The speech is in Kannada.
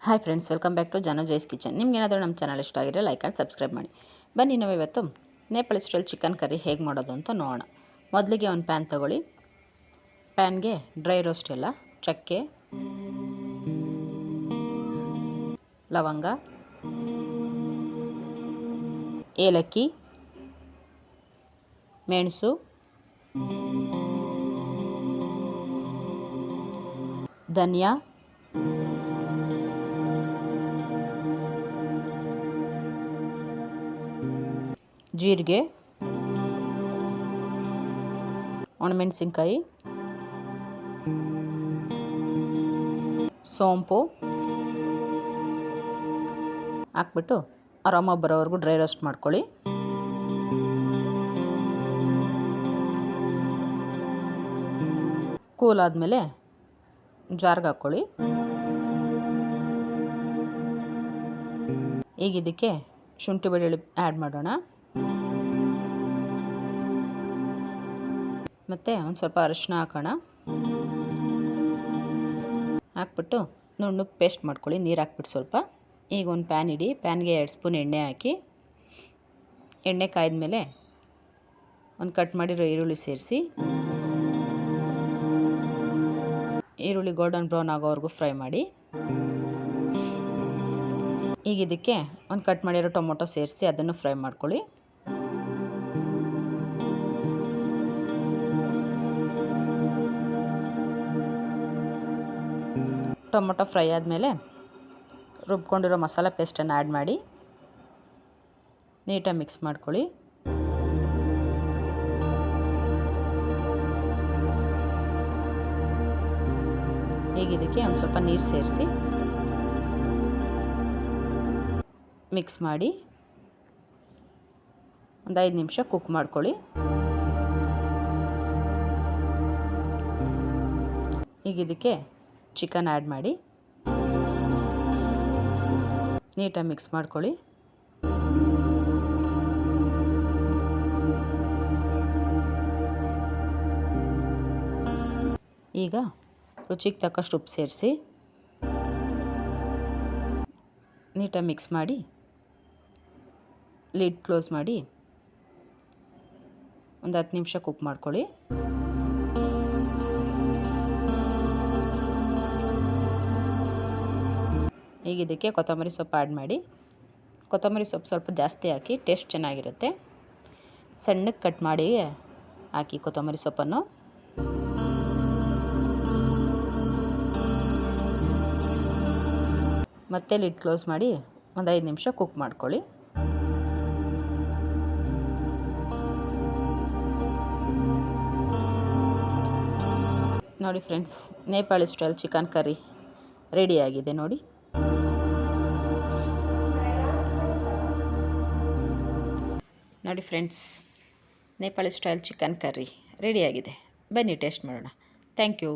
Hi friends, welcome back to ಜನೋಜೈಸ್ ಕಿಚನ್. ನಿಮ್ಗೇನಾದರೂ ನಮ್ಮ ಚಾನಲ್ ಇಷ್ಟ ಆಗಿದ್ರೆ ಲೈಕ್ ಆ್ಯಂಡ್ ಸಬ್ಸ್ಕ್ರೈಬ್ ಮಾಡಿ. ಬನ್ನಿ ನಾವು ಇವತ್ತು ನೇಪಾಳಿ ಸ್ಟೈಲ್ ಚಿಕನ್ ಕರಿ ಹೇಗೆ ಮಾಡೋದು ಅಂತ ನೋಡೋಣ. ಮೊದಲಿಗೆ ಒಂದು ಪ್ಯಾನ್ ತೊಗೊಳ್ಳಿ. ಪ್ಯಾನ್ಗೆ ಡ್ರೈ ರೋಸ್ಟ್ ಎಲ್ಲ ಚಕ್ಕೆ, ಲವಂಗ, ಏಲಕ್ಕಿ, ಮೆಣಸು, ಧನಿಯಾ, ಜೀರಿಗೆ, ಒಣಮೆಣಸಿನ್ಕಾಯಿ, ಸೋಂಪು ಹಾಕ್ಬಿಟ್ಟು ಆರಾಮ ಬರೋವರೆಗೂ ಡ್ರೈ ರೋಸ್ಟ್ ಮಾಡ್ಕೊಳ್ಳಿ. ಕೂಲ್ ಆದಮೇಲೆ ಜಾರ್ಗೆ ಹಾಕ್ಕೊಳ್ಳಿ. ಈಗ ಇದಕ್ಕೆ ಶುಂಠಿ ಬೆಳ್ಳುಳ್ಳಿ ಆ್ಯಡ್ ಮಾಡೋಣ. ಮತ್ತು ಒಂದು ಸ್ವಲ್ಪ ಅರಿಶಿನ ಹಾಕೋಣ. ಹಾಕ್ಬಿಟ್ಟು ನುಣ್ಣಗೆ ಪೇಸ್ಟ್ ಮಾಡ್ಕೊಳ್ಳಿ. ನೀರು ಹಾಕ್ಬಿಟ್ಟು ಸ್ವಲ್ಪ. ಈಗ ಒಂದು ಪ್ಯಾನ್ ಇಡಿ. ಪ್ಯಾನ್ಗೆ 2 ಸ್ಪೂನ್ ಎಣ್ಣೆ ಹಾಕಿ, ಎಣ್ಣೆ ಕಾಯ್ದ ಒಂದು ಕಟ್ ಮಾಡಿರೋ ಈರುಳ್ಳಿ ಸೇರಿಸಿ, ಈರುಳ್ಳಿ ಗೋಲ್ಡನ್ ಬ್ರೌನ್ ಆಗೋವರೆಗೂ ಫ್ರೈ ಮಾಡಿ. ಈಗ ಇದಕ್ಕೆ ಒಂದು ಕಟ್ ಮಾಡಿರೋ ಟೊಮೊಟೊ ಸೇರಿಸಿ ಅದನ್ನು ಫ್ರೈ ಮಾಡ್ಕೊಳ್ಳಿ. ಟೊಮೊಟೊ ಫ್ರೈ ಆದಮೇಲೆ ರುಬ್ಕೊಂಡಿರೋ ಮಸಾಲ ಪೇಸ್ಟನ್ನು ಆ್ಯಡ್ ಮಾಡಿ ನೀಟಾಗಿ ಮಿಕ್ಸ್ ಮಾಡ್ಕೊಳ್ಳಿ. ಈಗ ಇದಕ್ಕೆ ಒಂದು ಸ್ವಲ್ಪ ನೀರು ಸೇರಿಸಿ ಮಿಕ್ಸ್ ಮಾಡಿ ಒಂದು 5 ನಿಮಿಷ ಕುಕ್ ಮಾಡ್ಕೊಳ್ಳಿ. ಈಗ ಇದಕ್ಕೆ ಚಿಕನ್ ಆ್ಯಡ್ ಮಾಡಿ ನೀಟಾಗಿ ಮಿಕ್ಸ್ ಮಾಡ್ಕೊಳ್ಳಿ. ಈಗ ರುಚಿಗೆ ತಕ್ಕಷ್ಟು ಉಪ್ಪು ಸೇರಿಸಿ ನೀಟಾಗಿ ಮಿಕ್ಸ್ ಮಾಡಿ ಲಿಡ್ ಕ್ಲೋಸ್ ಮಾಡಿ ಒಂದು 10 ನಿಮಿಷ ಕುಕ್ ಮಾಡ್ಕೊಳ್ಳಿ. ಈಗ ಇದಕ್ಕೆ ಕೊತ್ತಂಬರಿ ಸೊಪ್ಪು ಆ್ಯಡ್ ಮಾಡಿ. ಕೊತ್ತಂಬರಿ ಸೊಪ್ಪು ಸ್ವಲ್ಪ ಜಾಸ್ತಿ ಹಾಕಿ, ಟೇಸ್ಟ್ ಚೆನ್ನಾಗಿರುತ್ತೆ. ಸಣ್ಣಕ್ಕೆ ಕಟ್ ಮಾಡಿ ಹಾಕಿ ಕೊತ್ತಂಬರಿ ಸೊಪ್ಪನ್ನು. ಮತ್ತೆ ಲಿಡ್ ಕ್ಲೋಸ್ ಮಾಡಿ ಒಂದು 5 ನಿಮಿಷ ಕುಕ್ ಮಾಡ್ಕೊಳ್ಳಿ. ನೋಡಿ friends, Nepali style chicken curry ರೆಡಿಯಾಗಿದೆ ನೋಡಿ. ನೋಡಿ friends, Nepali style chicken curry ರೆಡಿಯಾಗಿದೆ. ಬನ್ನಿ ಟೇಸ್ಟ್ ಮಾಡೋಣ. Thank you.